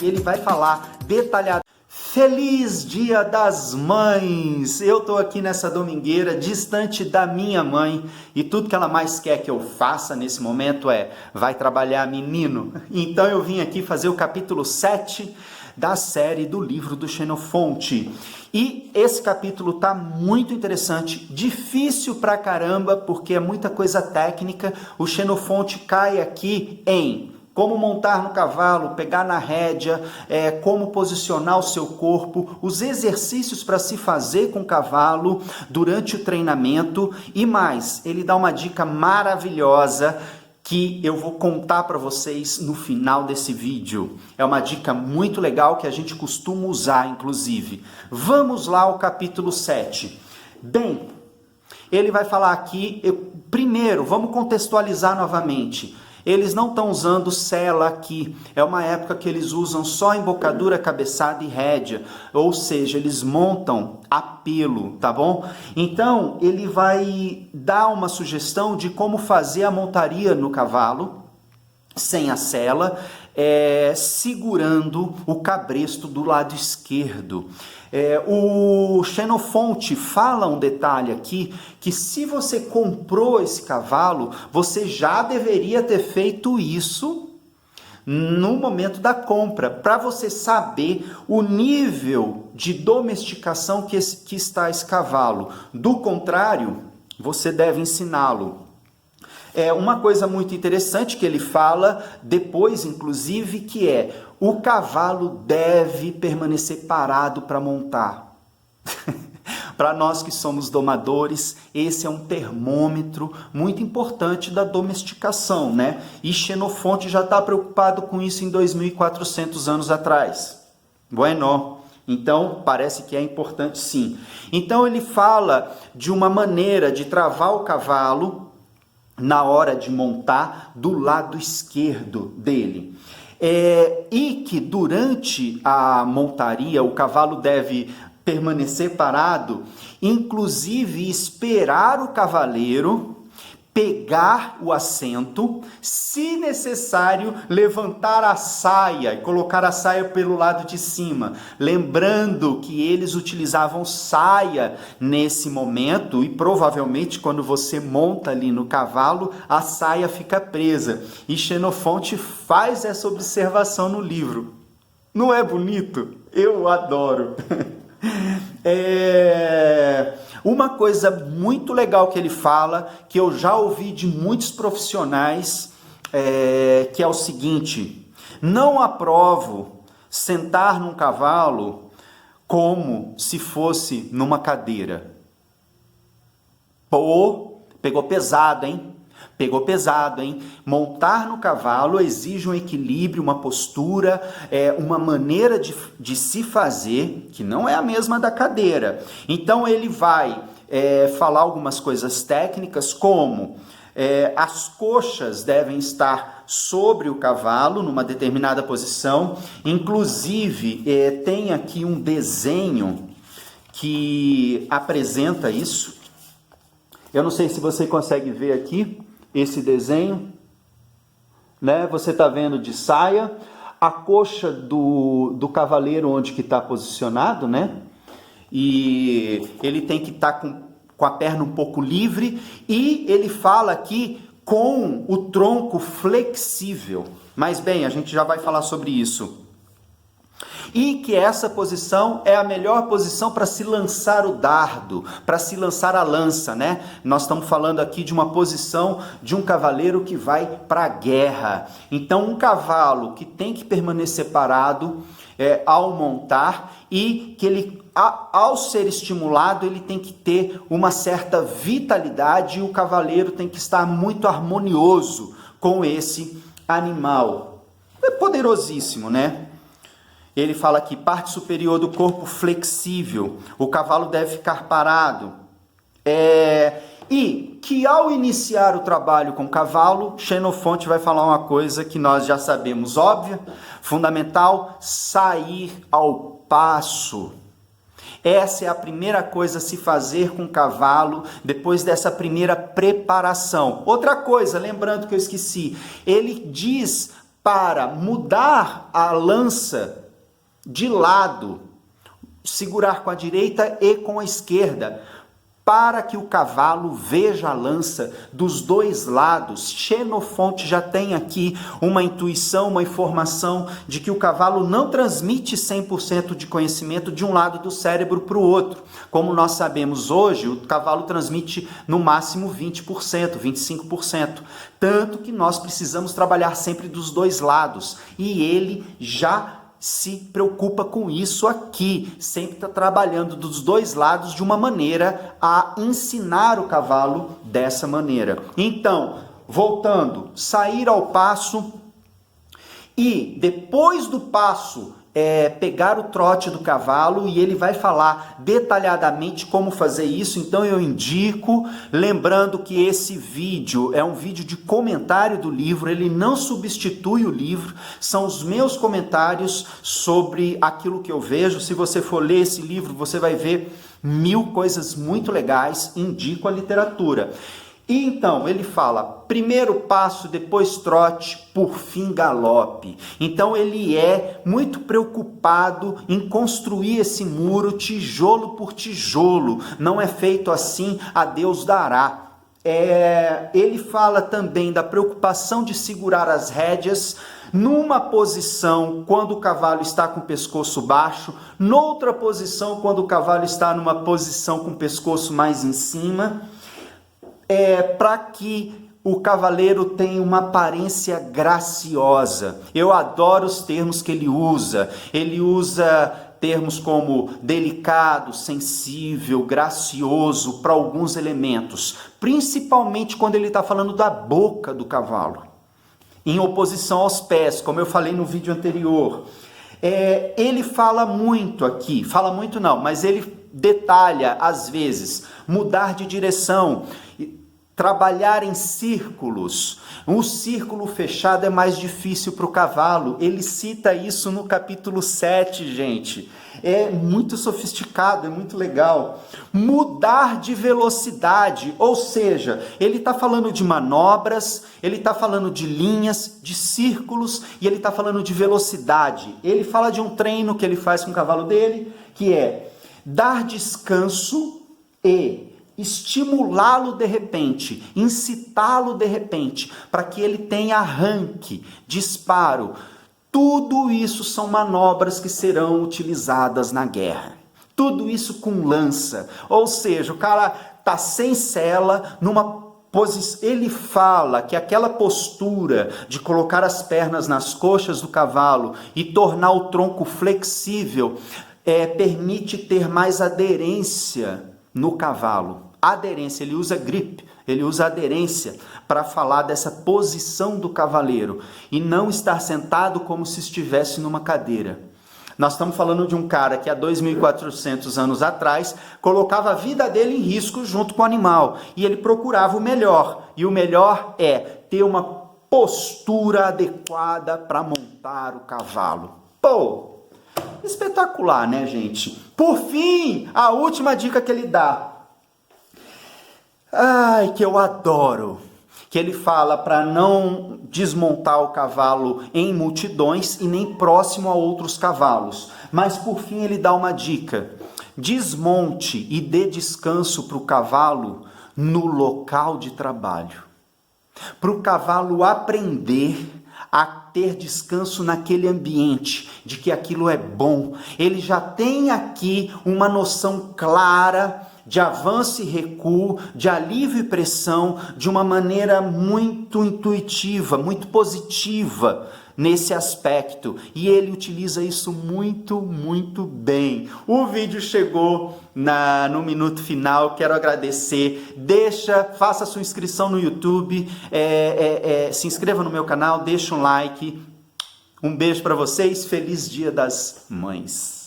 ele vai falar detalhadamente. Feliz Dia das Mães! Eu tô aqui nessa domingueira, distante da minha mãe, e tudo que ela mais quer que eu faça nesse momento é: vai trabalhar, menino? Então eu vim aqui fazer o capítulo 7 da série do livro do Xenofonte. E esse capítulo tá muito interessante, difícil pra caramba, porque é muita coisa técnica. O Xenofonte cai aqui em como montar no cavalo, pegar na rédea, como posicionar o seu corpo, os exercícios para se fazer com o cavalo durante o treinamento e mais. Ele dá uma dica maravilhosa que eu vou contar para vocês no final desse vídeo. É uma dica muito legal que a gente costuma usar, inclusive. Vamos lá ao capítulo 7. Bem, ele vai falar aqui, primeiro, vamos contextualizar novamente. Eles não estão usando sela aqui, é uma época que eles usam só embocadura, cabeçada e rédea, ou seja, eles montam a pelo, tá bom? Então, ele vai dar uma sugestão de como fazer a montaria no cavalo, sem a sela, segurando o cabresto do lado esquerdo. O Xenofonte fala um detalhe aqui, que se você comprou esse cavalo, você já deveria ter feito isso no momento da compra, para você saber o nível de domesticação que está esse cavalo. Do contrário, você deve ensiná-lo. Uma coisa muito interessante que ele fala depois, inclusive, que o cavalo deve permanecer parado para montar. Para nós que somos domadores, esse é um termômetro muito importante da domesticação, né? E Xenofonte já está preocupado com isso em 2.400 anos atrás. Bueno. Então, parece que é importante sim. Então, ele fala de uma maneira de travar o cavalo na hora de montar do lado esquerdo dele. E que durante a montaria o cavalo deve permanecer parado, inclusive esperar o cavaleiro pegar o assento, se necessário, levantar a saia e colocar a saia pelo lado de cima. Lembrando que eles utilizavam saia nesse momento e provavelmente quando você monta ali no cavalo, a saia fica presa. E Xenofonte faz essa observação no livro. Não é bonito? Eu adoro! Uma coisa muito legal que ele fala, que eu já ouvi de muitos profissionais, que é o seguinte: não aprovo sentar num cavalo como se fosse numa cadeira. Pegou pesado, hein? Pegou pesado, hein? Montar no cavalo exige um equilíbrio, uma postura, uma maneira de se fazer, que não é a mesma da cadeira. Então ele vai falar algumas coisas técnicas, como as coxas devem estar sobre o cavalo, numa determinada posição. Inclusive, tem aqui um desenho que apresenta isso. Eu não sei se você consegue ver aqui esse desenho, né? Você está vendo de saia, a coxa do cavaleiro onde que está posicionado, né? E ele tem que estar com a perna um pouco livre, e ele fala aqui com o tronco flexível. Mas bem, a gente já vai falar sobre isso. E que essa posição é a melhor posição para se lançar o dardo, para se lançar a lança, né? Nós estamos falando aqui de uma posição de um cavaleiro que vai para a guerra. Então, um cavalo que tem que permanecer parado ao montar, e que ele, ao ser estimulado, ele tem que ter uma certa vitalidade, e o cavaleiro tem que estar muito harmonioso com esse animal. É poderosíssimo, né? Ele fala aqui, parte superior do corpo flexível, o cavalo deve ficar parado. E que ao iniciar o trabalho com o cavalo, Xenofonte vai falar uma coisa que nós já sabemos, óbvia, fundamental: sair ao passo. Essa é a primeira coisa a se fazer com o cavalo depois dessa primeira preparação. Outra coisa, lembrando que eu esqueci, ele diz para mudar a lança de lado, segurar com a direita e com a esquerda, para que o cavalo veja a lança dos dois lados. Xenofonte já tem aqui uma intuição, uma informação de que o cavalo não transmite 100% de conhecimento de um lado do cérebro para o outro. Como nós sabemos hoje, o cavalo transmite no máximo 20%, 25%. Tanto que nós precisamos trabalhar sempre dos dois lados. E ele já se preocupa com isso aqui, sempre está trabalhando dos dois lados de uma maneira a ensinar o cavalo dessa maneira. Então, voltando, sair ao passo e depois do passo pegar o trote do cavalo, e ele vai falar detalhadamente como fazer isso. Então eu indico, lembrando que esse vídeo é um vídeo de comentário do livro, ele não substitui o livro, são os meus comentários sobre aquilo que eu vejo. Se você for ler esse livro, você vai ver 1000 coisas muito legais, indico a literatura. E então, ele fala, primeiro passo, depois trote, por fim galope. Então, ele é muito preocupado em construir esse muro tijolo por tijolo. Não é feito assim, a Deus dará. Ele fala também da preocupação de segurar as rédeas numa posição quando o cavalo está com o pescoço baixo, noutra posição quando o cavalo está numa posição com o pescoço mais em cima, para que o cavaleiro tenha uma aparência graciosa. Eu adoro os termos que ele usa. Ele usa termos como delicado, sensível, gracioso para alguns elementos, principalmente quando ele está falando da boca do cavalo, em oposição aos pés, como eu falei no vídeo anterior. Ele fala muito aqui, fala muito não, mas ele detalha, às vezes, mudar de direção, trabalhar em círculos. Um círculo fechado é mais difícil para o cavalo. Ele cita isso no capítulo 7, gente. É muito sofisticado, é muito legal. Mudar de velocidade, ou seja, ele está falando de manobras, ele está falando de linhas, de círculos, e ele está falando de velocidade. Ele fala de um treino que ele faz com o cavalo dele, que é dar descanso e estimulá-lo de repente, incitá-lo de repente, para que ele tenha arranque, disparo. Tudo isso são manobras que serão utilizadas na guerra. Tudo isso com lança. Ou seja, o cara está sem sela, numa posição. Ele fala que aquela postura de colocar as pernas nas coxas do cavalo e tornar o tronco flexível permite ter mais aderência no cavalo. Aderência, ele usa grip, ele usa aderência para falar dessa posição do cavaleiro e não estar sentado como se estivesse numa cadeira. Nós estamos falando de um cara que há 2.400 anos atrás colocava a vida dele em risco junto com o animal e ele procurava o melhor, e o melhor é ter uma postura adequada para montar o cavalo. Pô, espetacular, né, gente? Por fim, a última dica que ele dá. Ai, que eu adoro, que ele fala para não desmontar o cavalo em multidões e nem próximo a outros cavalos. Mas por fim ele dá uma dica: desmonte e dê descanso para o cavalo no local de trabalho. Para o cavalo aprender a ter descanso naquele ambiente, de que aquilo é bom. Ele já tem aqui uma noção clara de avanço e recuo, de alívio e pressão, de uma maneira muito intuitiva, muito positiva nesse aspecto. E ele utiliza isso muito, muito bem. O vídeo chegou no minuto final, quero agradecer. Faça sua inscrição no YouTube, se inscreva no meu canal, deixa um like. Um beijo para vocês, feliz Dia das Mães.